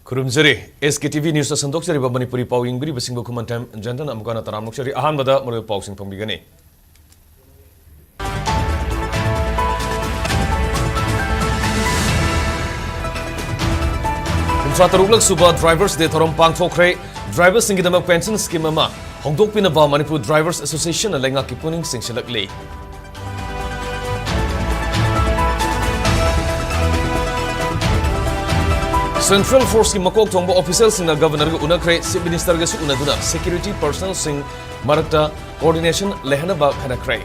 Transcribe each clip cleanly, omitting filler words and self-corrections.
Kurumjari SKTV News Sandokjari Manipuri Pawing Bri Basingbo Kumantam Jantan Amkana Taramukjari Ahanbada Muru Pawsing Pambigani. Satarulak Suba Drivers De Thorom Pangthokre Drivers Singidama Pension Scheme Ama Hongdok Pinaba Manipur Drivers Association Lenga Kipuning Singsilakli. Central Force ki Makok Tongbo officials in the Governor Unakre, Chief Minister Gasu Unaduna, Security Personnel Sing Marakta Coordination Lehanaba Hanakre.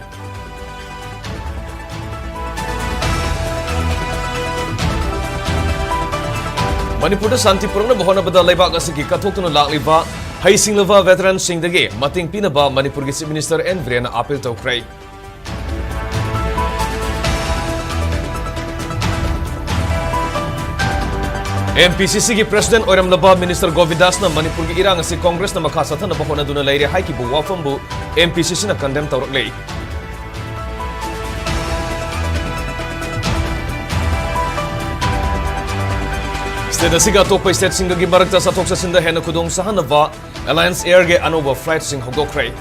Manipur Santi Purana Bahana Bada Leba Gasiki Katokuna Lakliba, Hai Singlava Veteran Sing the Gay, Mating Pinaba, Manipur Chief Minister and Vriana Apil Tokre. MPCC ki President Oiram Laba Minister Govidas na Manipur ki irang si Congress na makasatan na bahona duna lairi hai ki buwa fambu MPCC na condemn tawrak lay. State asiga tokpa state singa ki barakta sa toksa sinda hena kudong sahanava Alliance Air ge anova flight sing hogokray.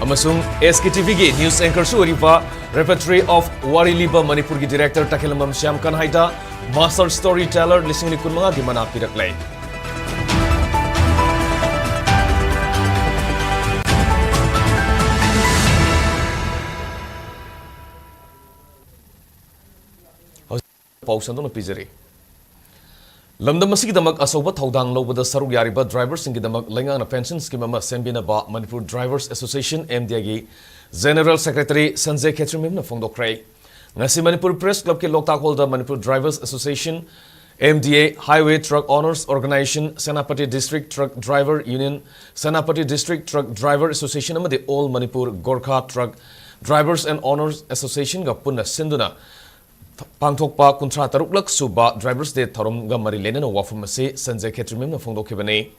Amasung SKTV ge news anchor Suriva, Repertory of Wariliba Manipur ki Director Takilamam Syam Kanhaita, Master Storyteller Lising ni kun mga gimana piraklay. Pausan na pizeri. Lamdam Damak Asoba Taudang Lobada Saruk Yariba Drivers in Damak Lenga Pension Scheme Sembina Ba Manipur Drivers Association MDAG General Secretary Sanjay Ketrimim na Fongdokray. Ngasi Manipur Press Club ke Loktak Holder Manipur Drivers Association MDA Highway Truck Owners Organization Senapati District Truck Driver Union Senapati District Truck Driver Association amadi All Manipur Gorkha Truck Drivers and Owners Association ga punna sinduna Pangthokpa Kuntra Taruklak Suba Drivers De Tharomga Mari Lenana Wafumase Sanjay Ketrimim na Fongdokibane.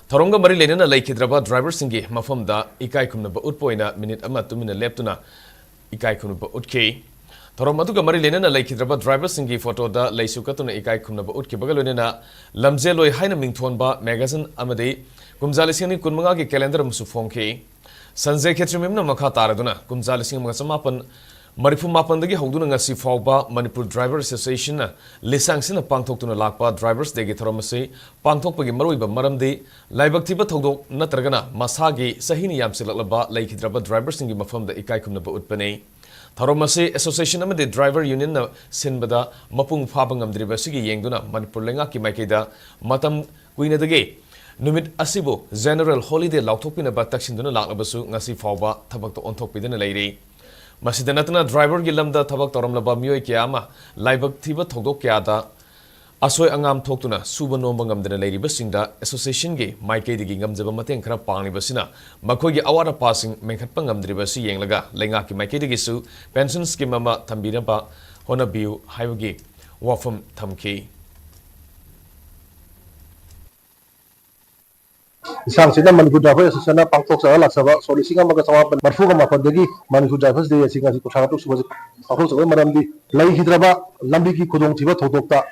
Tharomga Mari Lenana Laikidraba Drivers Singi Mafamda Ikai Kumnaba Utpoina Minute Ama Tumina Leptuna Ikai Kumnaba Utke. Tharomatuga Mari Lenana Laikidraba Drivers Singi Photo da Laisukatuna Ikai Kumnaba Utke Bagalunena Lamzeloi Haina Mingthonba Magazine Amade Kumzalisini Kunmanga ki calendar Musufongke. Sanjay Ketrimim na Makha Taraduna Kumzalising Masamapan Marifu Mapandagi Hoduna Ngasi Fauba Manipur Driver Association Lisang Sina Pangtok to Lakpa Drivers de Gitaromase, Pangtok Pagi Maruiba Maramdi, Laibaktiba Togok Natragana, Masagi, Sahini Yamsilaba, Lake Hidraba Drivers in Gimafam the Ikaikum Naba Utpane. Taromase Association Amade Driver Union Sinbada, Mapung Pabangam Dribasigi Yangduna, Manipur Lengaki Makeda, Matam Guina the Gay. Numit Asibo, General Holiday Lautopina Bataxinduna Lakabasu, Ngasi Fauba, Tabak on top within a lady. Masidanatana driver gilamda tabak toramlaba miyoi kiyama laibak thiba thogdok kiyada asoi angam thoktuna suba nomba ngamdana leiriba singda association ge maikei digi ngamjaba mateng khara pangniba sina makhoi gi awara passing mengkhatpa ngamdriba si yenglaga lenga ki maikei digi su pension scheme ama thambiraba hona biu haibagi wafam thamki Isang sina Manipur Drivers Association Pangthok sa laksaba solising ang magasawapan marfu ka mapandagi Manipur Drivers Day singa si kusaratuk suba ako sa maramdi lai hidraba lambi ki kudong tiba thodokta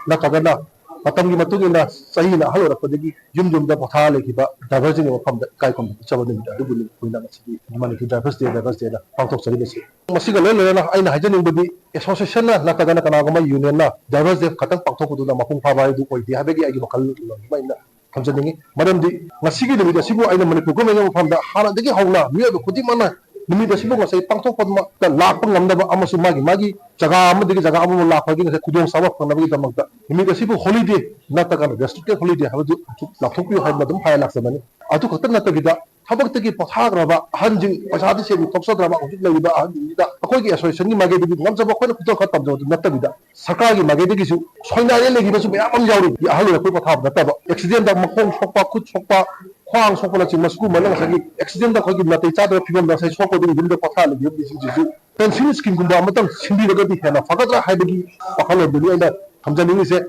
nakagana patamgi matugina sahina halo rapandagi yum da pothale ki ba drivers ni wafam kai kom sabad ni adu bulu kuina si Manipur Drivers Day da Pangthok sa besi masiga le na aina hajaning badi association na nakagana kana gama union na Drivers Day katang Pangthok du na mapung phabai du koi di habegi agi makal maina kamjadingi maramdi ngasigi demi dasibu aina Manipur government yang famda hana degi hauna miya do khudi mana demi dasibu ngasai pangthok padma ta lakpang namdaba amasu magi jaga amadegi jaga amu lakpagi ngasai kudong sabak panabagi damakta demi dasibu holiday nataka restricted holiday habadu lakthokpi haibna dum phaya laksamani atu khatan natagida thabak pothagraba hanjing pasadi se toksadraba ujik laiba ahanjida akoigi association ni mage degi ngamjaba khoina kutok khatam do natagida sarkar gi mage degi su soinare legi basu mayam yauri ahalo ko pothab nataba accident da makhong sokpa khut sokpa khwang sokpa la chimma sku manang sagi accident da khogi natai chadra phibam da sai sokko degi dum da potha legi dum ji pension scheme gumba amatang simbi daga di hena fakatra haibagi akhalo degi aina kamjani se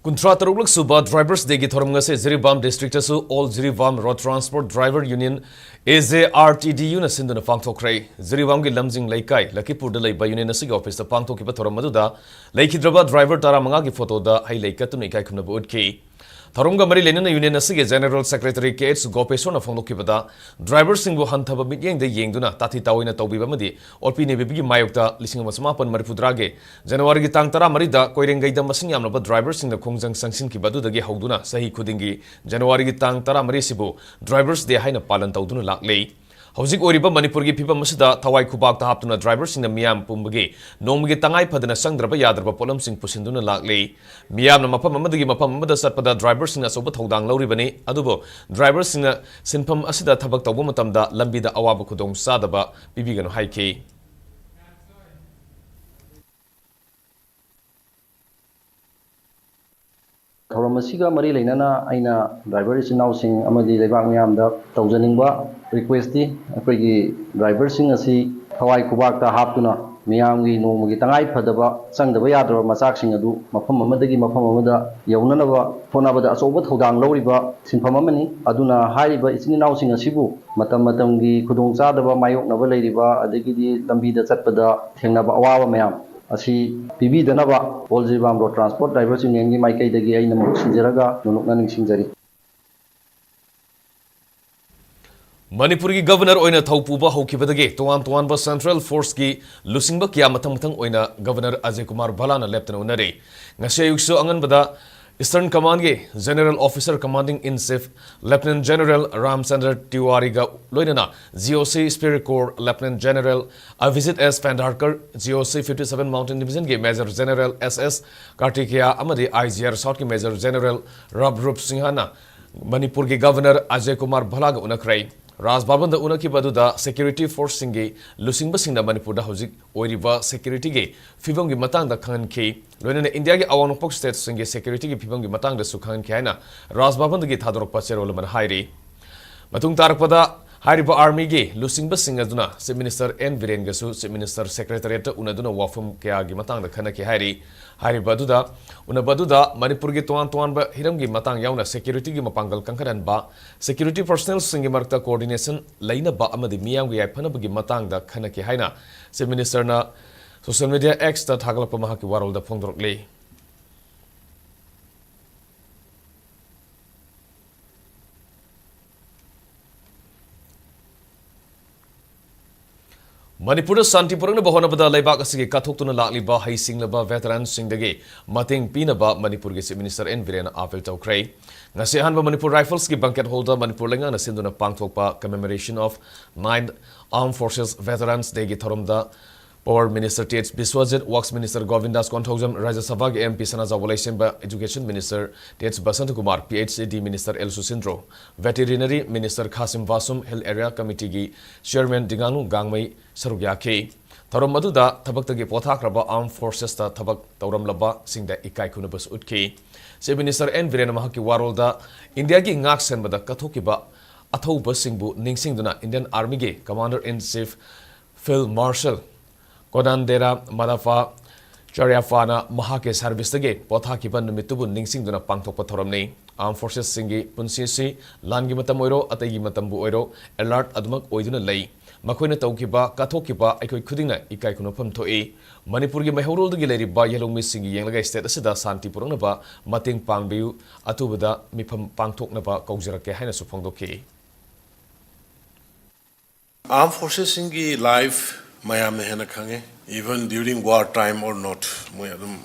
Kuntra Tarulak Suba Drivers Degi Thormangase Ziribam District All Ziribam Road Transport Driver Union AZRTDU Sinduna Pangtokre Ziribam Gi Lamjing Laikai Lakipur de Laiba Union Asig Office the Pangtokipa Thoramaduda Laikidraba Driver Taramanga photo da Hai Laikatun Ikai Kunabudki Tharunga Mari Lenina Union Asig General Secretary Kates Gopesona Fondokibada Driver Singbo Hantaba Mityang de Yengduna Tati Tawina Tobibamadi Opini Bibi Mayokta Lising Masmapan Maripudrage January Tangtara Marida Koirengai Damasing Yamaba Drivers in the Kongzang Sangsin Kibadu the Hauduna Sahi Kudingi January Tangtara Marisibu Drivers de Haina Palan Tauduna Lakle Hosik Oriba Manipuri Pipa Masada Tawai Kubak Haptuna Drivers in the Miam Pumbagi Nomgi Tangai Padana Sandraba Yadraba Polam Sing Pusinduna Lakle Miam Mapamadi Mapamada Sapada Drivers in a Sobat Hodang Loribani Adubo Drivers in a Sinpam Asida Tabak Tabumatamda Lambida Awabakudong Sadaba Bibigan Haiki Thoramasiga Mari Lenana Aina drivers in housing Amadi Lebangam da Taujaningba requesti Akwegi drivers in a sea Hawaii Kubaka Haptuna Miami Nomugi Tangai Padaba Sang the Vayadra Masaksing Adu Mapamadagi Mapamada Yaunanava Fonabada Asobat Hodang Loriba Simpamani Aduna Haiba is in housing a Sibu Matamatangi Kudong Sadaba Mayok Navaladiba Adigi Lambida Satpada Tenaba Awa Mayam Asi PB Danaba, all Zibam Road Transport, Drivers in Yangi Maika de Gay Namu Sinjaraga, Nunuknan Sinjari. Manipuri Governor Oina Taupuba Hokibadagi, Tuan Central Force Ki, Lusingba Kiamatang Oina, Governor Ajay Kumar Balana Lieutenant Nare. Ngasayukso Angan Bada, Eastern Command General Officer Commanding in Chief Lieutenant General Ramchandra Tiwariga Loinana GOC Spirit Corps Lieutenant General Sktv'S Fandarkar GOC 57 Mountain Division के Major General SS Kartikeya Amadi IGR South के Major General Rabrup Singhana Manipur के Governor Ajay Kumar Balaga Unakrai Rajbhavan Unaki Baduda Security Force Singi Lusingba Singna Manipur da Hojik Oiriba Security ge Fibongi Matang da Khan Ki Loina India ge Awanopok State Singi Security ge Fibongi Matang da Sukhan Kiana Rajbhavan ge Thadorok Pacherola Hairi Matung Tarakpada Hariba Army ge Lusingba Singaduna Chief Minister N Viren Gasu Chief Minister Secretariat Unaduna Wafum Kya ge Matang da Khana ki Hairi Haribaduda Unabaduda Manipur ge Tuan ba Hiram ge Matang Yauna Security ge Mapangal Kankaran ba Security personnel Singi Markta coordination Laina ba Amadi Miyam ge Yaphana gi Matang da Khana ki Haina Chief Minister na Social Media X ta Thagalpa Mahaki Warol da Phongdrokle Manipur Santipurang Bahonabada Laibak Asigi Katoktuna Lakliba Hai Singlaba Veteran Singdagi Mating Pinaba Manipur Chief Minister N Viren Apel Taukray Nasihanba Manipur Rifles ki banquet holder Manipur Lenga Nasinduna Pangtokpa Commemoration of 9th Armed Forces Veterans Day Gitarumda Power Minister T.H. Biswajit, Works Minister Govindas Konthojam, Rajya Sabha MP Sanaja Walaisemba, Education Minister T.H. Basant Kumar, PhD Minister El Susindro, Veterinary Minister Kasim Vasum, Hill Area Committee Chairman Dinganu Gangmai Sarugyake. Tarum Maduda, Tabaktagi Potakraba Armed Forces ta Tabak Tauram Laba, Singda Ikai Kunabas Utki. Chief Minister N. Viren Mahaki Warolda, India gi Ngak Senbada Katokiba, Athoba Singbu, Ningsingduna, Indian Army ge, Commander in Chief Field Marshal. Kodandera Madafa Charyafana Mahake Service Tage, Pothakiban Mitubu Ningsing Duna Pangtok Patoramne, Armed Forces Singi, Punsisi, Langi Matamoiro, Atagi Matambu Oiro, Alert Adumak Oiduna Lay, Makoina Taukiba, Katokiba, Eko Kudina, Ikai Kunopam Toe, Manipurgi Mahorol the Gileri by Yellow Missing Yanga State Asida Santi Puranaba, Mating Pangbiu, Atubada, Mipam Pangtok Naba, Kauzirake Hanasupondoke. Armed Forces Singi life. Mayam hena khange even during war time or not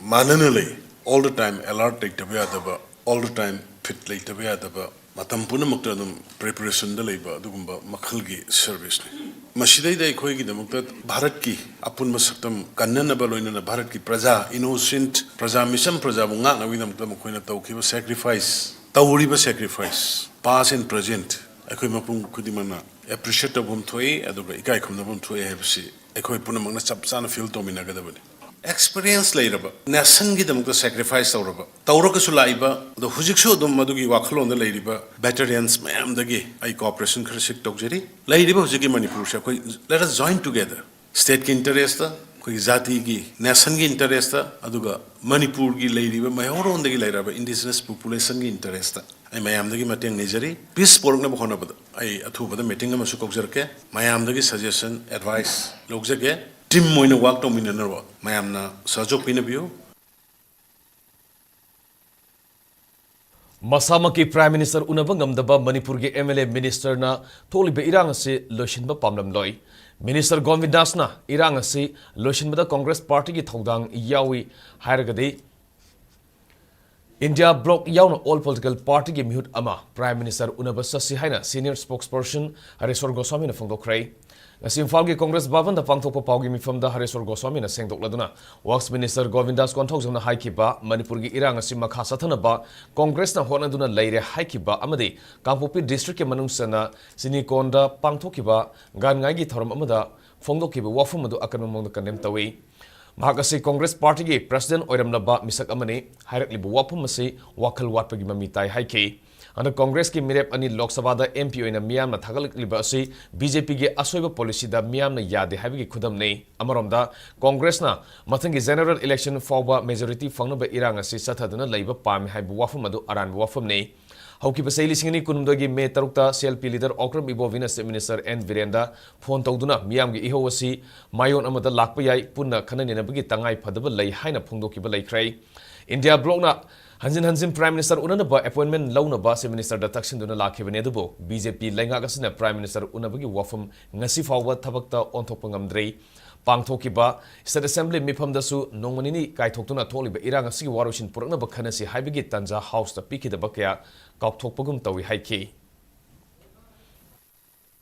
mananally all the time alert like tabe adaba all the time fit like tabe adaba matam puna mukta preparation da leiba dugumba makhal gi service ni masidai dai khoi gi damukta bharat ki apun masaktam kannana baloina na bharat ki praja innocent praja mission praja bunga na wi damukta mukhoina tawkhiba sacrifice tawriba sacrifice past and present akhoi mapung khudimana appreciate bum thoi aduga ikai khumna bum thoi hebsi akhoi punamangna chapchana feel tomina gadabani experience leiraba nation gi damukta sacrifice tawraba tawraka su laiba the hujiksu dum madugi wakhlon da leiriba veterans mayam dagi ai cooperation khar sik tawjeri leiriba hujigi manipur sha koi let us join together state ki interest ꯑꯩꯈꯣꯏꯒꯤ ꯖꯥꯇꯤꯒꯤ ꯅꯦꯁꯟꯒꯤ ꯏꯟꯇꯔꯦꯁꯇ ꯑꯗꯨꯒ ꯃꯅꯤꯄꯨꯔꯒꯤ ꯂꯩꯔꯤꯕ ꯃꯩꯍꯧꯔꯣꯟꯗꯒꯤ ꯂꯩꯔꯕ indigenous ꯄꯣꯄꯨꯂꯦꯁꯟꯒꯤ ꯏꯟꯇꯔꯦꯁꯇ ꯑꯩ ꯃꯌꯥꯝꯗꯒꯤ ꯃꯇꯦꯡ ꯅꯤꯖꯔꯤ piece ꯄꯣꯔꯛꯅꯕ ꯍꯣꯠꯅꯕꯗ ꯑꯩ ꯑꯊꯨꯕꯗ ꯃꯤꯇꯤꯡ ꯑꯃꯁꯨ ꯀꯧꯖꯔꯛꯀꯦ ꯃꯌꯥꯝꯗꯒꯤ ꯁꯖꯦꯁꯟ ꯑꯦꯗꯚꯥꯏꯁ ꯂꯧꯖꯒꯦ ꯇꯤꯝ ꯑꯣꯏꯅ ꯋꯥꯛ ꯇꯧꯃꯤꯟꯅꯅꯕ ꯃꯌꯥꯝꯅ ꯁꯍꯖꯣꯛ ꯄꯤꯅꯕꯤꯌꯨ Masamaki Prime Minister Unabang Ngamdaba Manipurgi MLA Minister na tholiba irang asi loishinba pamlamloi. Minister Govindas na irang asi loishinbada Congress Party ki thodang yawi hairagadi India Bloc yauna all political party ki mihut ama Prime Minister Unabasa si haina senior spokesperson Hariswar Goswami na phongdokhrei. Ngasi Imphal ki Congress Bhavan da pangthokpa pawgi mifamda Hariswar Goswami na sengdokladuna Works Minister Govindas konthokjamna haikiba Manipur ki irang asi makha sathanaba Congress na honaduna leire haikiba amadi Kangpopi district ke manungsana Sinikonda pangthokiba gangai gi thoram amada phongdokiba wafum adu akanmongda kanem tawi Mahakasi Congress Party ki President Oiramlaba Misak Amani Hairaklibu Wapum Masi Wakal Watpagi Mamitai Haiki. Under Congress ki Mirep Ani Lok Sabha da MP oina Miyam na Thagalikliba asi BJP ki Asoiba policy da Miyam na Yade Haibigi Khudam nei. Amarom da Congress na Mathangi General Election Fawba Majority Fangnaba Irang asi Sathaduna Laiba Pami Haibu Wafum adu Aran Wafum nei. Hauki Basili Singini Kunumdogi Me Tarukta CLP leader Okram Ibo Venus Minister N Virenda Phone Tawduna Miyamgi Ihowasi Mayon Amada Lakpayai Punna Khananabagi Tangai Padaba Lay Haina Phongdokiba Laikrai India Bloc na Hanjin Prime Minister Unanaba appointment Launaba Se Minister da Takshinduna Lakhibanedubo BJP Lengagasina Prime Minister Unabagi Wafum Ngasi Fawba Thabakta Onthopangamdrei Pangthokiba State Assembly Mifamdasu Nongmanini Kaithokuna Tholiba Irang asi Warushin Puraknaba Khanasi Haibigi Tanja House da Pikidaba Kaya Kaupthokpagum Tawi Haiki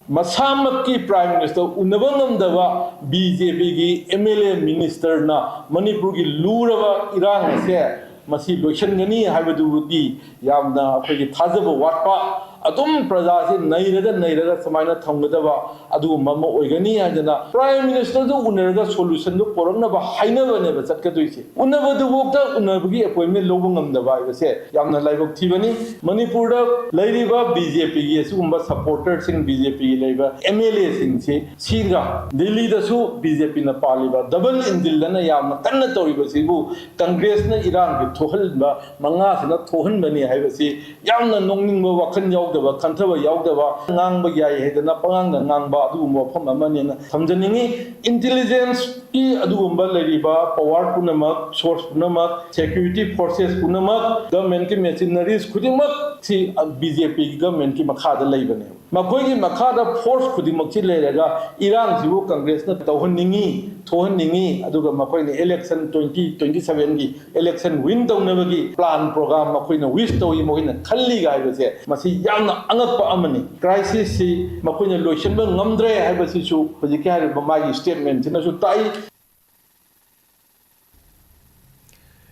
Masamaki Prime Minister Unabangamdava BJP ki MLA Minister na Manipur ki Lurava Irang se Masi Loishangani Habadudi Yamna Akhoi Thazaba Watpa Atum Praja Nairaga Samana Tangadava Adu Mama Oigani Ajana Prime Minister do Unaga solution do Poranaba Hainava never Satkatuisi. Unava the Wokta Unabagi appointment Lobungam the Vibe say Yamna Live of Tivani Manipur Ladiva BJP Yesumba supporters in BJP Labor MLA Singh Singa Delhi the Su BJP Napaliba double in Dillana Yamna Kanatori Sibu Congress na Iran Tohalba Mangas na Tohan Bani Havasi Yamna Nonging Wakan Yaudava Kantava Yaudava Nangba Yahedana Panga Nangba Adumba Pamamanian Tamjanini intelligence ki Adumba Lariba power Punamak source Punamak security forces Punamak government ki machineries Kudimak si BJP government ki Makada Labane Makoi Makada force Kudimakchi Lega Iran Zibu Congress na Tohaningi Tohaningi Aduga Makoi election 2027 ki election win Navagi plan program Makoina wish to Imoina Kali Guy was there. Masi Yana Angapa Amani crisis Makoina Lotion Namdre Habasisu Pazikari Bamagi statement in a Sutai.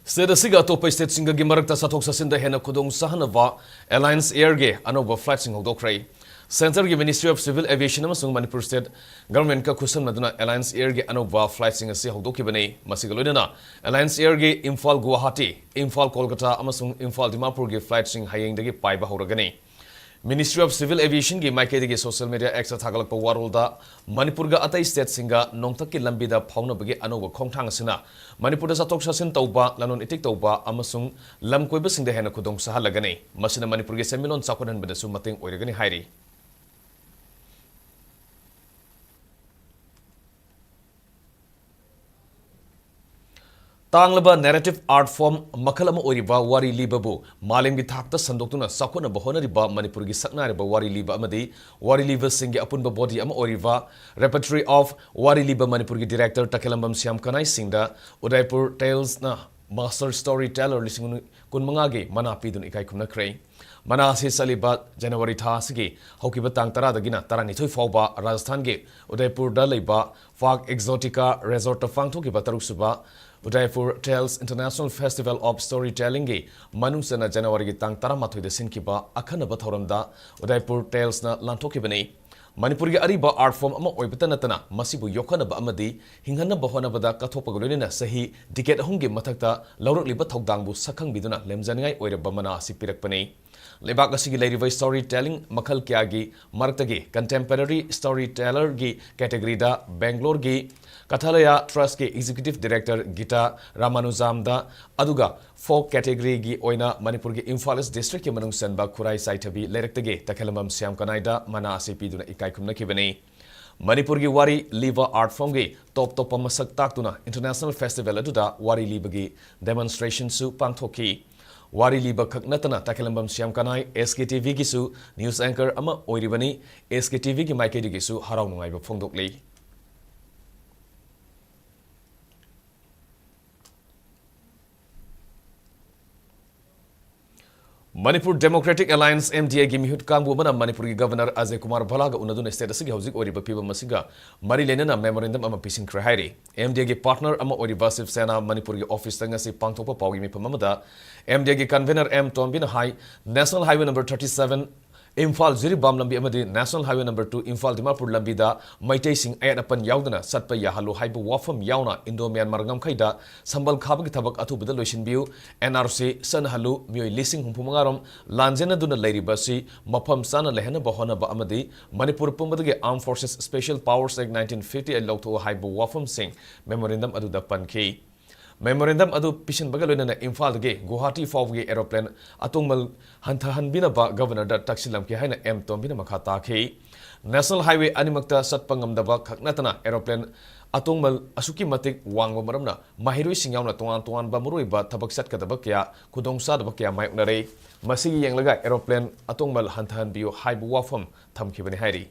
State Siga Topa State Singa Gimarakta Satoksa Sinda Hena Kudong Sahanava Alliance Airge Anova Flight Sing Hodokray. Center ki Ministry of Civil Aviation amasung Manipur State Government ka khusam naduna Alliance Air ge anova flight sing asi hodokibani masigaloidana Alliance Air ge Imphal Guwahati Imphal Kolkata amasung Imphal Dimapur ge flight sing hayeng dagi paiba horagani Ministry of Civil Aviation ge maike dagi social media extra thagalakpa warolda Manipur ga atai state singa nongtak ki lambi da phauna bagi anova khongthang asina Manipur da satok sasin tauba lanon itik tauba amasung lamkoiba singda hena khudong sahalagani masina Manipur ge semilon sakonan badasu mating oiragani hairi Tanglaba narrative art form Makalama Oriba Wari Libabu Malimgi Takta Sandokuna Sakuna Bahonariba Manipurgi Saknariba Wari Liba Amadi Wari Liba Singi Apunba Body Ama Oriva Repertory of Wari Liba Manipurgi Director Takelambam Siam Kanai Singda Udaipur Tales na Master Storyteller Lisingun Kunmangagi Manapidun Ikai Kumna Kray Manasi Saliba January Tasigi Hokiba Tang Taradagina Taranitoi Fauba Rajasthan Ge Udaipur Daliba Fag Exotica Resort of Fangtoki Batarusuba Udaipur Tales International Festival of Storytelling ge Manungsana January gi tang 13 da sinkiba akhana bathoramda Udaipur Tales na lantokibani Manipur gi ariba art form ama oibata natana masibu yokhanaba amadi hinghanaba honabada kathopaga loinena sahi decade ahumgi mathakta laurukliba thaudangbu sakhang biduna lemjaningai oiraba mana asi pirakpani lebak asigi leiriba storytelling makhal kyagi maraktage contemporary storyteller gi category da Bangalore gi Kathalaya Trust ke Executive Director Gita Ramanujamda aduga folk category gi oina Manipur gi Imphal district ke manung sanba Khurai Saithabi leraktage takhalamam Siam Kanaida mana ase piduna ikai khumna kibani Manipur gi wari liva art form gi top masak taktuna international festival aduda wari liba gi demonstration su pangthoki wari liba khaknatana takhalambam Siam Kanai SKTV gi su news anchor ama oiribani SKTV gi maikedi gi su harau nungai ba phongdoklei Manipur Democratic Alliance MDA gi mihut kangbu mana Manipur gi Governor Ajay Kumar Balaga unaduna state asigi hauzik oriba piba masiga mari lenana memorandum ama pising khrahairi MDA gi partner ama oriba Shiv Sena Manipur gi office tangasi pangthokpa pawgi mi pamamada MDA gi convener M Tombina High National Highway number 37 Imphal Ziribam lambi amadi National Highway number 2 Imphal Dimapur lambi da maitai sing ayat apan yaudana satpa yahalu haibu wafam yauna Indo Myanmar ngam khaida sambal khabag thabak athubada loisin biu NRC sanhalu mioi lising humpumangarom lanjena duna leiri basi mafam sana lehena bahona ba amadi Manipur pumbadage Armed Forces Special Powers Act 1950 lokto haibu wafam sing memorandum adu da panki Memorandum adu pishin bagaloina Imphal ge Guwahati fawgi aeroplane atungmal hanthahanbina ba governor da taksilam ke haina M Tombina makha takhi National Highway animakta satpangamdaba khaknatana aeroplane atungmal asuki matik wangba maramna mahirui singyawna tongan ba murui ba thabak satkadaba kya khudongsa daba kya mayoknare masigi yenglaga aeroplane atungmal hanthahanbiu haibu wafam thamkhibani hairi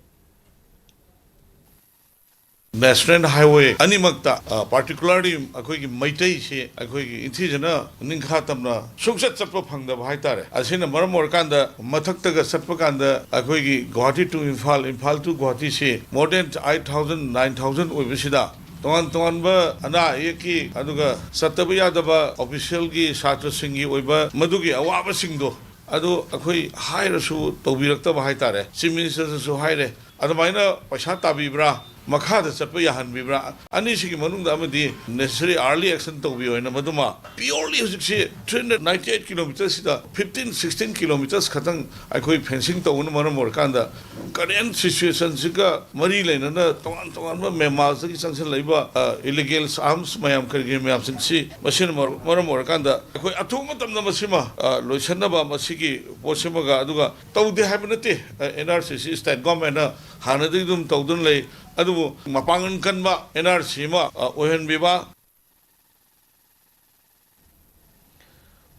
National Highway animakta particularly akoi maitai se akoi inthijana ningkha tamna suksat satpa phangda bhai tare asina maram orkanda mathakta ga satpa kanda akoi gi Guwahati to Imphal to Guwahati se more than 8000 9000 obisida toan ba ana eki aduga sataba yadaba official gi satra singi oiba madugi awaba singdo adu akoi hairasu tobirakta bhai tare chief minister su haire adumaina paisa tabibra Makhada Satpa Yahan Vibra, Anishiki Manunda Amadi, necessary early action to be in a Maduma. Purely 398 kilometers, 15-16 kilometers, Katang, I could fencing to Unamara Morkanda. Current situation, Sika, Marilyn, and Tonga, Memazaki, Sansan Labor, illegal arms, Mayam Kargim, Absence, Machine Moramorkanda. Atumatam Masima, Lucianaba, Masiki, Poshimaga, Aduga, Tau de Habinati, NRC, state government, Hanadidum, Taudunlay. Adu mapangan kan ba NRC ma ohen biba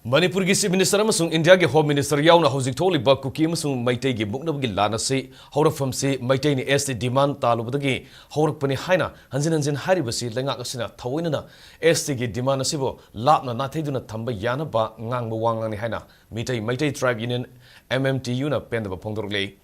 Manipur gi Chief Minister amasung India gi Home Minister yauna hojik tholiba kuki amasung maitai gi buknab gi lana se haurafam se maitai ni ST demand talubadagi haurakpani haina hanjin haribasi lenga asina thawoinana ST gi demand asibo lapna nathaiduna thamba yana ba ngangba wanglani haina maitai tribe union MMTU na pendaba phongdorlei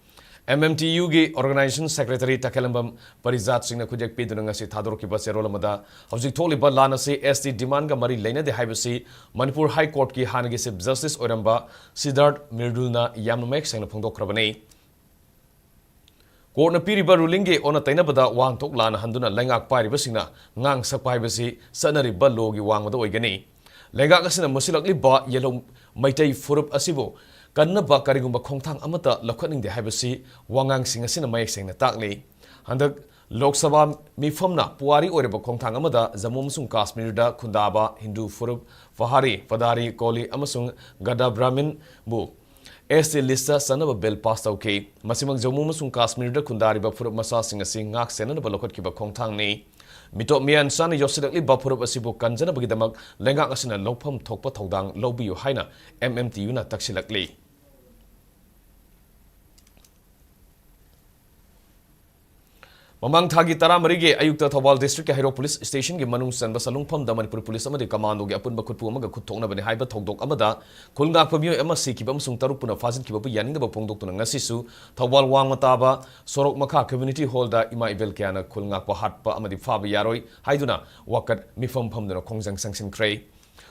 MMTU gi Organization Secretary Takelambam Parizat Singh na khujek pidunanga si thador ki base rolamada hojik tholiba lana se ST demand ga mari leina de haibasi Manipur High Court ki hanagi Chief Justice Oramba Siddharth Mirdulna yammek sengna phongdokrabani Court na piriba ruling gi ona tainabada wang tok lana handuna lengak pairiba singna ngang sakpai basi sanari ba logi wangmada oigani lengak asina musilakli ba yelom maitai furup asibo Kanna ba karigumba khongthang amata lokhaning de haibasi wangang singa sina mayek sengna takli handak Lok Sabha mifamna puari oreba khongthang amada Jammu amasung Kashmir da khundaba Hindu furup Fadari Koli amasung Gada Brahmin bu ST lista sanaba bill pass tauke masimang Jammu amasung Kashmir da khundariba furup masa singa sing ngak senana ba lokhat kiba khongthang ni Mito mian sana yosidakli ba furup asibu kanjana bagidamak lengak asina lopham thokpa thodang lobiyu haina MMTU na taksilakli Mamang thagi taramari ge ayukta Thawal district ke Hero police station ge manung sanba salungpham da Manipur police amadi commando ge apun bakutpu amaga khutthokna bani haiba thokdok amada khulngak pamio ema sikiba amsung tarupuna fajin kiba bu yaning da phongdok tuna ngasisu Thawal wangmata ba sorok makha community hall da ima ivel kyana khulngak pa hatpa amadi faba yaroi haiduna wakat mifam phamduna khongjang sangsin khrei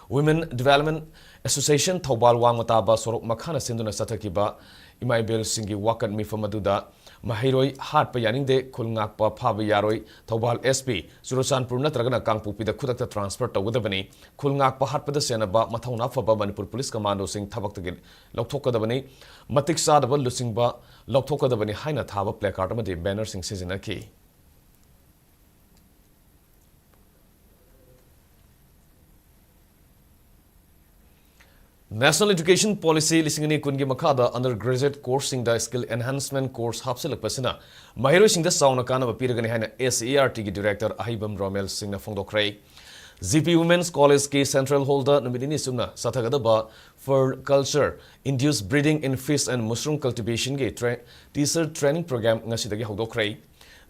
Women Development Association Thawal wangmata ba sorok makha na sinduna sathakiba ima ivel singi wakat mifam aduda Mahiroi hatpa yaningde khulngakpa phaba yaroi Thobal SP Churachandpur natragana Kangpokpida khudakta transfer tawgadabani khulngakpa hatpada senaba mathauna phaba Manipur Police Commando sing thabaktagi lokthokadabani matik sadaba lusingba lokthokadabani haina thaba placard amadi banner sing sizinaki National Education Policy lisingani kungi makada undergraduate course sing the skill enhancement course hapselak pasina mahiro sing the sauna kana bapiragani haina SART gi director Ahibam Romel sing na phongdokrai GP Women's College ki central holder numidini sumna sathagadaba for culture induced breeding in fish and mushroom cultivation gi teacher training program ngasidagi hogdokrai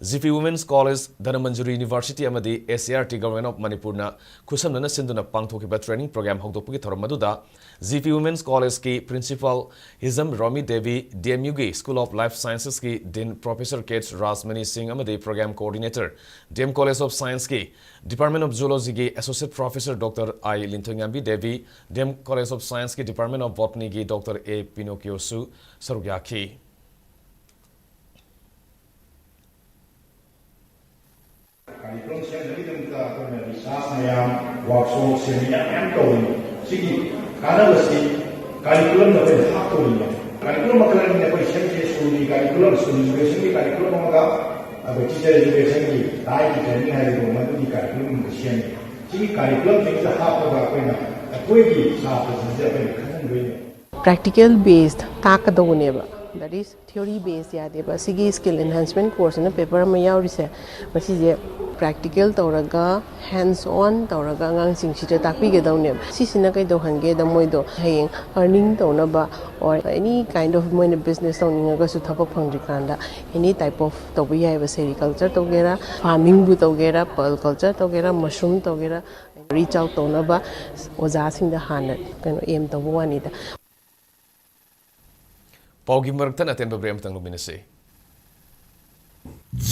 GP Women's College, Dhanamanjuri University amadi SART Government of Manipur na khusamnana sinduna pangthokiba training program hogdokpagi thoramaduda GP Women's College ki principal Hizam Romi Devi DMU gi School of Life Sciences ki Dean Professor Kate Rasmani Singh amadi program coordinator DM College of Science ki Department of Zoology ki Associate Professor Dr. I Lintongambi Devi DM College of Science ki Department of Botany ki Dr. A Pinocchio Su Sarugyaki curriculum sendiri kita punya research yang workshop sendiri yang tahu segi karena mesti curriculum dapat hak tahu curriculum makanan ini apa sendiri studi curriculum education ni curriculum maka apa teacher education ni tai training hari itu mana di curriculum mesti segi curriculum kita hak tahu apa ni apa lagi satu sahaja apa yang kan dulu practical based takadone ba that is theory based yade ba sigi skill enhancement course na paper ma yauri se masi je practical tauraga hands on tauraga ngang sing sita takpi ge daune sisina kai do hange da moi do hayeng earning tauna ba or any kind of moi business tawning ga su thapak phangri kanda any type of tobi hai ba sericulture togera farming bu togera pearl culture togera mushroom togera reach out tauna ba oja sing da hana kano aim to wani da Paugi Marktan aten babrem tang luminase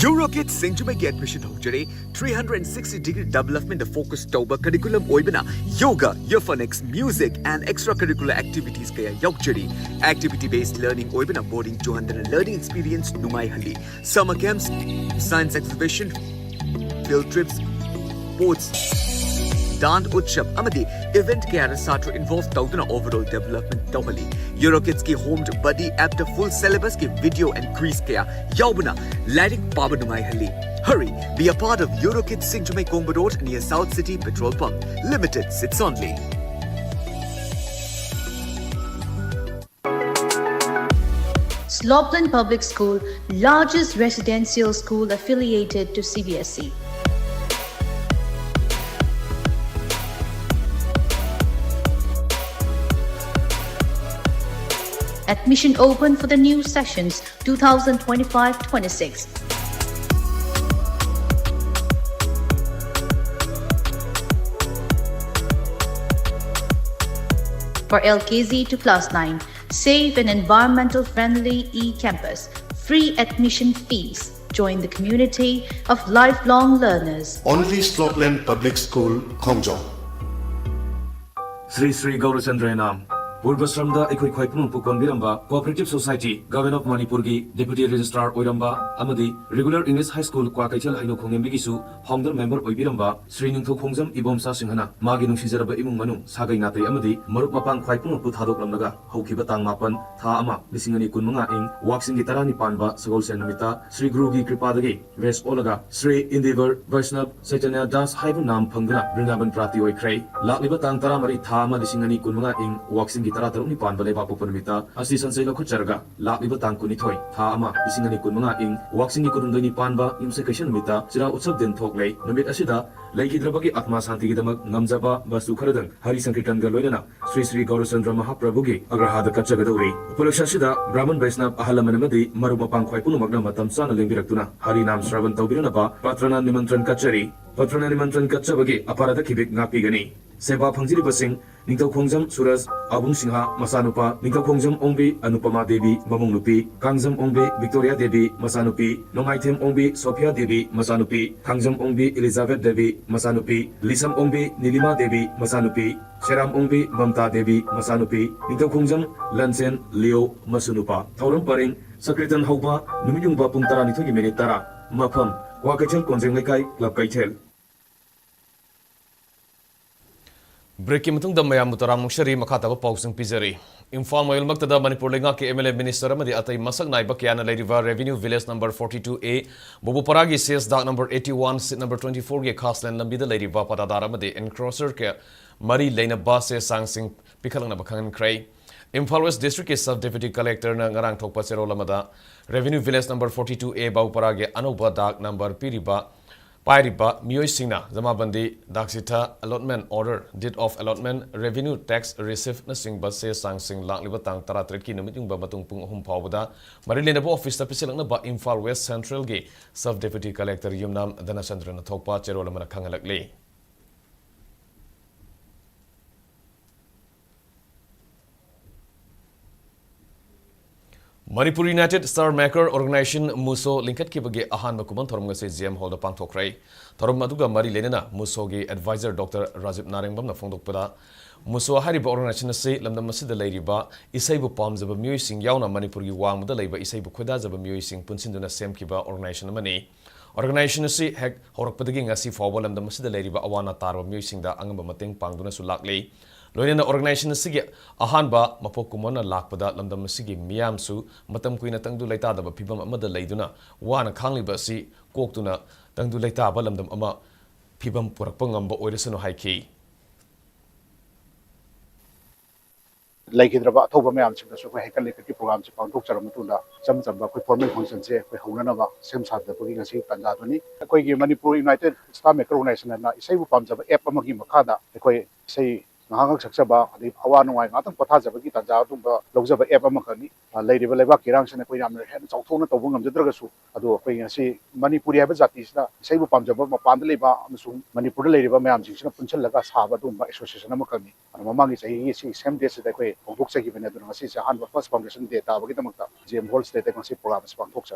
Eurokid Singjume admission hojare 360-degree development of focus toba curriculum oibana yoga, euphonics, music and extracurricular activities kaya yaukjari activity based learning oibana boarding 200 learning experience numai hali summer camps, science exhibition, field trips, sports dance utsav amadi event kaya satra involved tawduna overall development tawali Eurokids ki homed buddy app the full syllabus ki video and quiz kaya yaubuna ladik pabanumai hali hurry be a part of Eurokids Singjume Komba Road near South City Petrol Pump limited sits only Slopeland Public School, largest residential school affiliated to CBSE. Admission open for the new sessions 2025-26. For LKZ to class 9, safe and environmental friendly e-campus, free admission fees. Join the community of lifelong learners. Only Slopeland Public School, Khongjong. Sri Gaurachandranam. Purvasramda Ekoi Khwaipun Pukon Biramba, Cooperative Society, Government of Manipur gi Deputy Registrar Oiramba, Amadi, Regular English High School, Kwakaichal Haino Khongembigisu, Founder Member Oibiramba, Sri Ningtho Khongjam Ibomsa Singhana, Magi Nungsizaraba Imung Manung, Sagai Natri Amadi, Marup Mapang Khwaipun Puthadok Lamnaga, Hokibatang Mapan, Tha Ama, Lisingani Kunmunga Ing, Waxing Gitarani Panba, Sagol Senamita, Sri Guru gi Kripadagi, Ves Olaga, Sri Endeavor, Vaishnav, Chaitanya Das Haibun Nam Phangana, Brindaban Prati Oikray, Laklibatang Taramari Tha Ama Lisingani Kunmunga Ing, Waxing Tara taruni panba leba popanmita asi sansai lokho charga lakliba tangkuni thoi tha ama isingani kunmanga ing waxing kurundani panba imse kaishan mita sira utsab den thoklei numit asida leigidrabagi atma santi gidamak ngamjaba basu kharadang hari sankirtan ga loinana Sri Gaurachandra Mahaprabhu gi agrahada kachagadori upalaksha sida Brahman Vaishnav ahalamanamadi marumapang khwaipunu magna matam sana lengbirakuna hari nam shravan tawbirana ba patrana nimantran kachabagi aparada kibik ngapigani Seba Pangiri Basing, Ningtau Khongjam Suraj, Abung Singha, Masanupa, Ningtau Khongjam Ongbi, Anupama Devi, Mamung Nupi, Kangjam Ongbi, Victoria Devi, Masanupi, Nongaitem Ongbi, Sophia Devi, Masanupi, Kangjam Ongbi, Elizabeth Devi, Masanupi, Lisam Ongbi, Nilima Devi, Masanupi, Sheram Ongbi, Mamta Devi, Masanupi, Ningtau Khongjam, Lansen, Leo, Masunupa, Thauram Paring, Sakritan Hauba, Numiyung Bapung Taranito Minitara, Mapam, Wakachel Konzeng Lekai, Club Kaitel. Breaking Mutung the Mayam Mutaram Shari Makata Pausing Pizeri. Imphal Moil Maktada Manipur Linga MLA Minister Madi Atai Masak Naiba Kiana Ladiva Revenue Village number 42A, Bobu Paragi says dock number 81, sit number 24 Ge Castland Lambida Ladiva Padadara Madi and Crosser Ke Mari Lena Basse Sangsing Pikalana Bakan Cray. Imphal West District is Sub Deputy Collector Ngarang Tokpa Sero Lamada, Revenue Village number 42A Bau Paragi Anuba dock number Piriba. Pairiba Miyoi Singna Zamabandi Daksita Allotment Order Deed of Allotment Revenue Tax Receipt na Singba Se Sang Sing Lang Libatang Taratret Numit yung Babatung Pung Hum Pawada Marilena Bo Office Tapisil na ba Imphal West Central Ge Sub Deputy Collector Yumnam Danasandra na Tokpa Cherola Manakangalakli. Manipur United Star Maker Organization Muso Linkat Kibage Ahan Bakuman Thorum se GM Holder Pangtokrai. Thorum Maduga Mari Lenena Muso ge Advisor Dr. Rajib Narengbam na Fongdok Pada. Muso Hariba Organization se Lamda Masida Ladiba Isaibu Palms of a Musing Yauna Manipur Wang the Labor Isaibu Kudas of a Musing Punsinduna Sem Kiba Organization Mani. Organization se Hek Horakpadaging as if forward Lamda Masida Ladiba Awana Tar Musing da Angamba Mating Pangduna Sulakli. Loyena organization sige ahanba mapokumona lakpada lamdam sige miyamsu matam kuina tangdu laita da pibam amada leiduna wana khangliba si koktuna tangdu laita ba lamdam ama pibam purakpa ngamba oiresano haiki Laikidraba Toba Mayam Chimso Hekal program Pangtok Charamutunda, some formal functions, Honanava, same side the Pugin Tanzani, a Kogi Manipur United Star Maker Organization and Isabu Pams of Epamagi Makada, a Koi say Nahang Saksaba, the Awano, Nathan Potazabaki Tanzaba, Lozaba Epamakani, Lady Valeva Kirans and a Koyam head, Saltona to Wungam the Dragasu, Ado Koyan say Manipuri Abazatis, Sabu Pamjaba, Pandaleba, Manipur Lady Mayam Chicken Punchalagas Habadum by Association Amakani, and among is a same days that way, or books given at the hand of first foundation data, Vitamata, Jim Holst, they can see programs from Fox.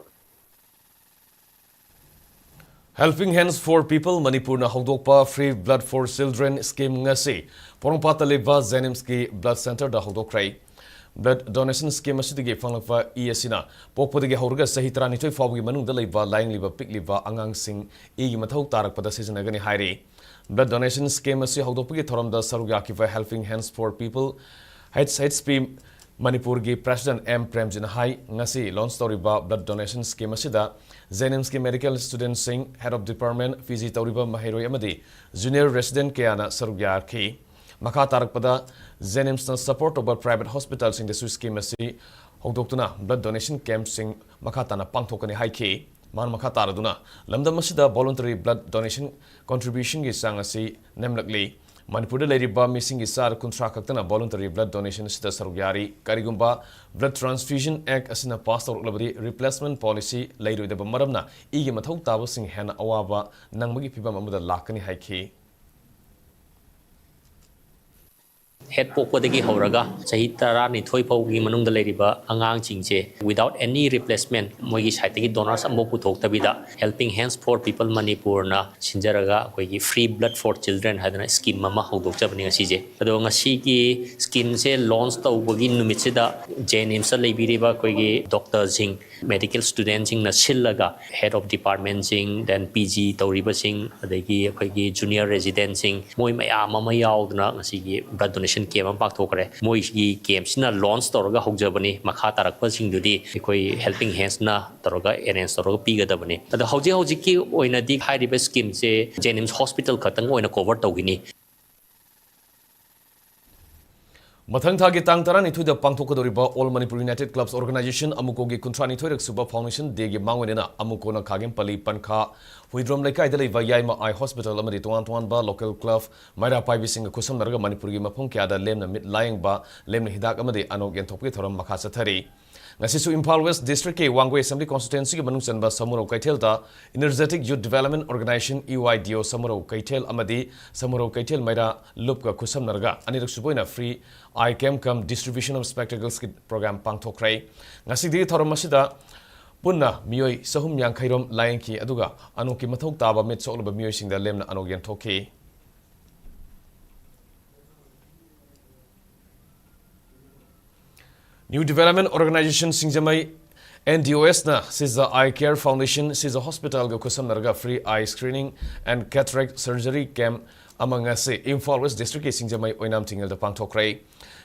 Helping Hands for People Manipur na Hodokpa Free Blood for Children Scheme ngasi Porongpata leba Zenimski Blood Center da Hodokrai Blood Donation Scheme asidigi fanglakwa ESina pokpodigi hauruga sahi 12 fawgi manungda leba lying liba pick liba angang sing igi mathau tarakpada sijanagani hairi Blood Donation Scheme asi hodokpagi thoramda sarugyaki Helping Hands for People HHP Manipur gi President M. Premjin Hai ngasi launch toriba blood donation scheme asida Zenimski Medical Student Singh Head of Department Fiji Tauriba Mahiroi Amadi Junior Resident Kiana Sarugyar Ki Makha Tarakpada Zenims na support over private hospitals in the Swiss scheme asi Hogdoktuna blood donation camp sing Makatana Pangtokani Hai Ki Man Makataraduna Lamda Masida voluntary blood donation contribution gi sang asi Nemlakli Manipur Ladiba missing isar contract voluntary blood donation sida sarugyari karigumba blood transfusion act asina passed out replacement policy lairu deba maramna igi mathau taba sing hena awaba nangmagi phibam amada lakani haiki head pokwadagi hauraga sahi tara ni thoi pawgi manungda leiriba angang chingche without any replacement moigi saitagi donors ambo puthok tabida helping hands for people manipur na sinjaraga koigi free blood for children hadana scheme mama hodok chabni ngasi je ado ngasi ki scheme se launch tawbagi numit sida jnims leibiriba koigi doctor jing medical student jing na sillaga head of department jing then pg tawriba sing adagi koigi junior resident jing moi mayam mama yaudna ngasi ki blood donation Came and back to Moishi games na launch Toroga Hogjabani, Makata Passing Dudi, helping hands na Toroga and Toroga Piga Dabani. The Hoji Hojiki or in a deep high river scheme say Jennings Hospital Katang or in a cover Togini. Mathang thagi tang tarani thu da pangthokadoriba All Manipur United Clubs Organization amukogi kuntrani thoirak suba foundation degi mangwenena amukona khagem pali pankha huidrom laikai da leiba yaima eye hospital amadi tuan ba local club maira paibi singa kusam naraga Manipur gi mapong kya da lemna mid lying ba lemna hidak amadi anogen thokpi thoram makha sathari ngasisu Imphal West District ke Wangwe Assembly Constituency ke manung sanba Samuro Kaitel da Energetic Youth Development Organization EYDO Samuro Kaitel amadi Samuro Kaitel maira lupka kusam naraga anirak suboina free I cam distribution of spectacles program pangthokrai ngasi di thoram masida punna miyoi sahum yang khairom lain ki aduga anuki mathok taba mit soklaba miyoi singda lemna anogen thoki New Development Organization Singjamai NDOS na Siza Eye Care Foundation Siza Hospital ga kusam narga free eye screening and cataract surgery camp among us Imphal West District ki singjamai oinam tingal da pangthokrai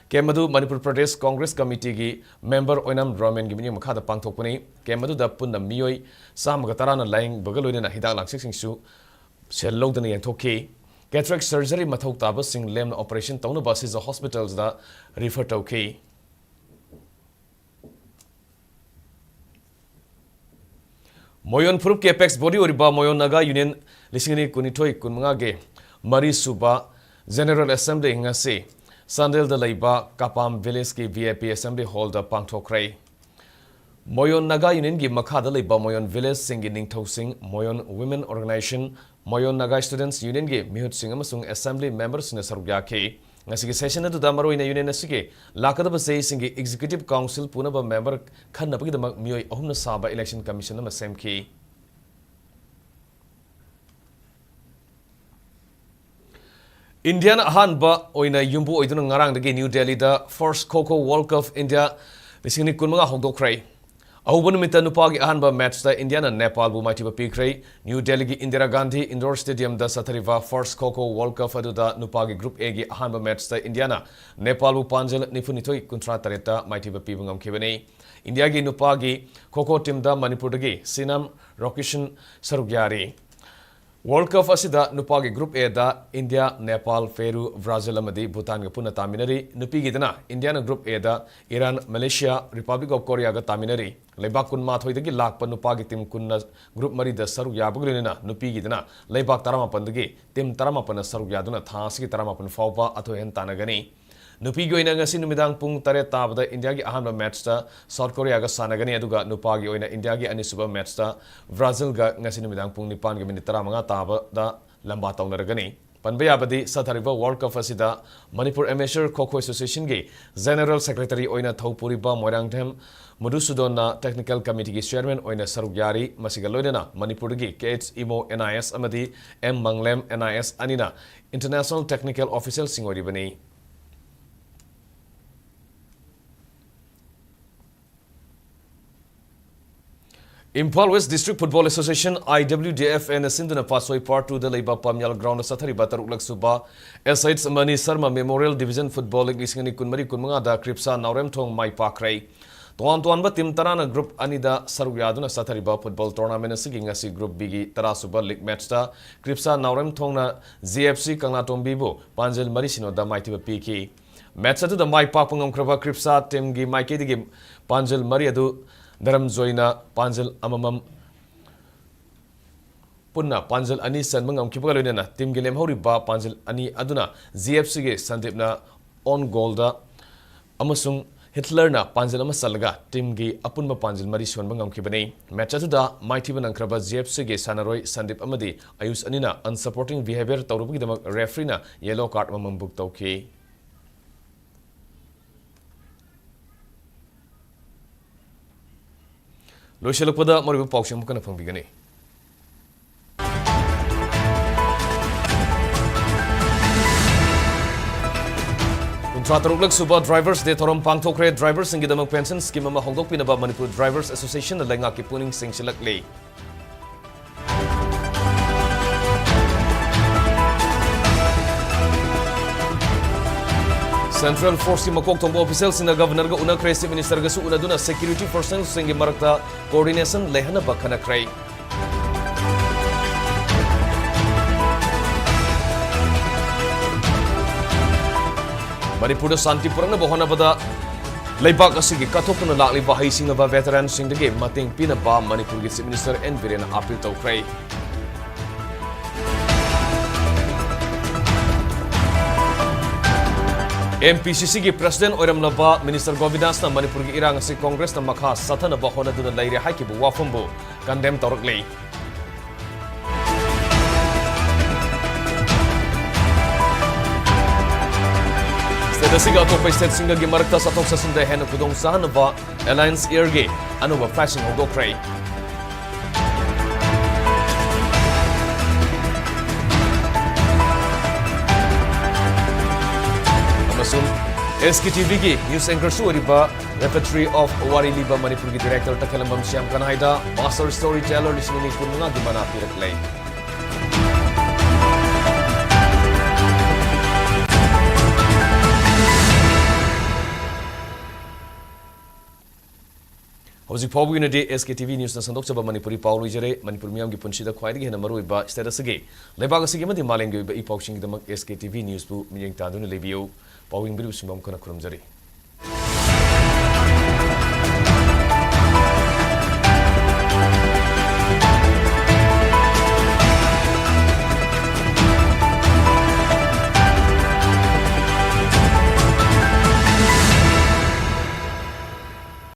Kemadu Manipur Pradesh Congress Committee gi member oinam Ramen gi minim makha da pangthokpani Kemadu da punna miyoi samaga tarana laing bagaloina na hidak langsik singsu sellodana yangthokki cataract surgery mathau taba sing lem operation tawna ba Siza hospitals da refer tawki Moyon Furup ke Apex Body Oriba Moyon Naga Union Lisingini Kunitoi Kunmangage Mari Suba General Assembly Ngasi Sandel da Laiba Kapam Village ki VIP Assembly Hall da Pangthokrai Moyon Naga Union gi Makha da Laiba Moyon Village Singi Ningthau Sing Moyon Women Organization Moyon Naga Students Union gi Mihut Sing amasung Assembly members na sarugya ke Ngasigi session adu da maroina union asige lakadaba sei singi executive council punaba member khanna bagi damak mioi ahumna saba election commission na semki Indian ahanba oina yumbu oiduna ngarang dagi New Delhi da first Coco World Cup India lisingni kunmanga hogdokrai Ahuban mita nupagi ahanba match da India na Nepal bu maitiba pikrai New Delhi gi Indira Gandhi Indoor Stadium da sathariva first Coco World Cup adu da nupagi group A gi ahanba match da India na Nepal bu panjal nifunitoi kuntra tareta maitiba pibungam kibani India gi nupagi Coco team da Manipur dagi Sinam Rokishan Sarugyari World Cup asida nupagi group A da India, Nepal, Peru, Brazil amadi Bhutan ga puna taminari nupigi dana India na group A da Iran, Malaysia, Republic of Korea ga taminari Laibak kun mathoi dagi lakpa nupagi team kunna group mari da saru yabugulina nupigi dana Laibak taramapan dagi team taramapan saru yaduna thasi taramapan fawba atho hen tanagani Nupigi oina ngasi numidang pung tare tabada India gi ahanba match ta South Korea ga sanagani aduga nupagi oina India gi anisuba match ta Brazil ga ngasi numidang pung nipan gi minit 15 tabada lamba tawnaragani Panbaya badi sathariba World Cup asida Manipur Amateur Kho Association gi General Secretary oina Thaupuriba Moirangthem Mudusudonna Technical Committee gi Chairman oina Sarugyari masiga loidena Manipur gi KH Imo NIS amadi M Manglem NIS anina International Technical Official singoribani Imphal West District Football Association IWDF and Sindhuna Pasoi Part 2 the Leiba Pamyal Ground Sathari Batar Ulak Suba SIDS Mani Sarma Memorial Division Football League Lisingani Kunmari Kunmanga da Kripsa Naurem Thong Mai Pakrai Tuan ba Tim Tarana Group Anida Saruyaduna Sathariba Football Tournament Sigingasi Group Bigi Tarasuba League Match da Kripsa Naurem Thong na ZFC Kanglatom Bibo Panjel Marisino da Maitiba PK Match atu da Mai Pakpangam Krava Kripsa Team gi Maike digi Panjel Mariadu Daram Zoina Panjal Amamam Punna Panjal Ani San Mangam Kipagalina, Tim Gilem Horiba Panjal Ani Aduna, ZFC Sandipna on Golda Amasung Hitler na Panjal Amasalga, Tim Gi Apunma Panjal Mariswan Mangam Kibane, Machatuda, Mighty Banankraba ZFC Sanaroi Sandip Amadi, Ayus Anina, unsupporting behavior Taurubi the referee yellow card Mamam Book Tauki. Loishalukpada Maribu Pausham Mukana Pambigani. Untrataruk Suba Drivers de Torom Pangtokre Drivers and Gidamak Pension Scheme Hongok Pinaba Manipur Drivers Association the Langaki Puning Singshilakli. Central Force Makok Tombo officials in the Governor Una Crazy Minister Gasu Unaduna Security Personnel Singi Marakta Coordination Lehana Bakana Kray. Manipur Santi Purana Bohana Bada Laibak Asigi Katokuna Lakli Bahai Singaba veteran sing the game Mating Pinaba Manipur Minister and Virena Apil Tokray. MPCC ki President Oiram Laba Minister Govidas na Manipur ki irang si Congress na makha sathana ba hona duna laire hai ki bu wafambu condemn torokli Stedasiga to State Singa gi marakta satok sa sinde hen kudong sahan ba Alliance Air ge anu ba flashing hogokray Sktv'S news anchor su ariba Repertory of Wari Liba Manipur ki Director Takhelambam Siam Kanaida, Master Storyteller Lismini Pununga di Mana Piraklay. Hojik Pawu Inade SKTV News na sandok chaba Manipuri Paulu Jere Manipur Miyam ki punchida khwaidagi hena maru iba status age lebag asigi madi maleng ge iba ipausing damak SKTV News bu miyeng tadun lebiyo Pawing biru simbam kana kurum jari